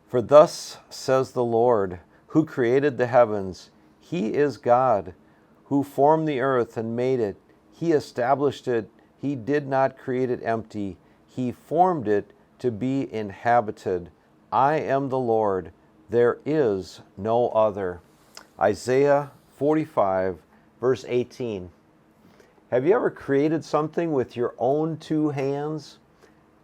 For thus says the Lord, who created the heavens, He is God, who formed the earth and made it. He established it. He did not create it empty. He formed it to be inhabited. I am the Lord. There is no other. Isaiah 45, verse 18. Have you ever created something with your own two hands?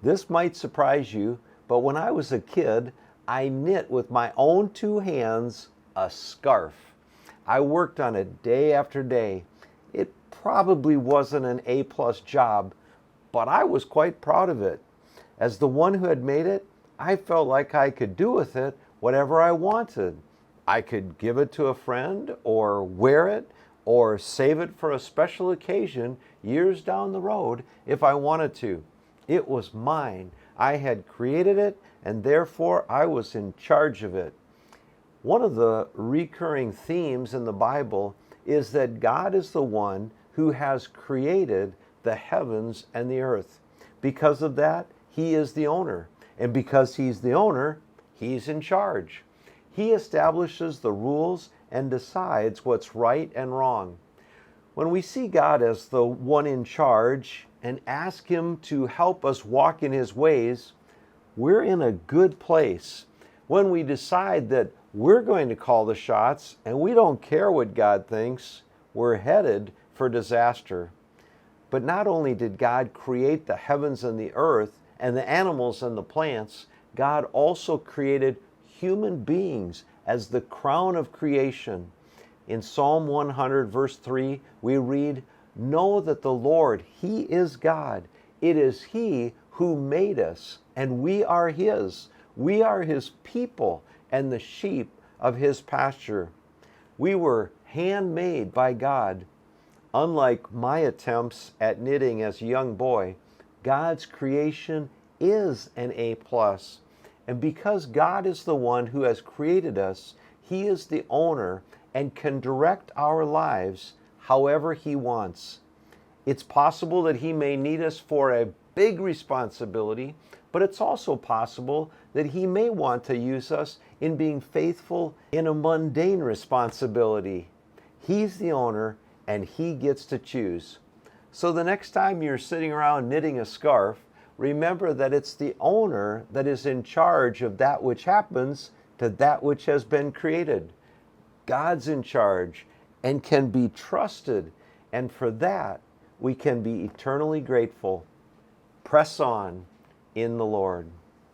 This might surprise you, but when I was a kid, I knit with my own two hands a scarf. I worked on it day after day. It probably wasn't an A-plus job, but I was quite proud of it. As the one who had made it, I felt like I could do with it whatever I wanted. I could give it to a friend, or wear it, or save it for a special occasion years down the road if I wanted to. It was mine. I had created it, and therefore I was in charge of it. One of the recurring themes in the Bible is that God is the one who has created the heavens and the earth. Because of that, He is the owner. And because He's the owner, He's in charge. He establishes the rules and decides what's right and wrong. When we see God as the one in charge and ask Him to help us walk in His ways, we're in a good place. When we decide that we're going to call the shots and we don't care what God thinks, we're headed for disaster. But not only did God create the heavens and the earth and the animals and the plants, God also created human beings as the crown of creation. In Psalm 100, verse 3, we read, "Know that the Lord, He is God. It is He who made us, and we are His. We are His people and the sheep of His pasture." We were handmade by God. Unlike my attempts at knitting as a young boy, God's creation is an A+. And because God is the one who has created us, He is the owner and can direct our lives however He wants. It's possible that He may need us for a big responsibility, but it's also possible that He may want to use us in being faithful in a mundane responsibility. He's the owner and He gets to choose. So the next time you're sitting around knitting a scarf, remember that it's the owner that is in charge of that which happens to that which has been created. God's in charge and can be trusted, and for that we can be eternally grateful. Press on in the Lord.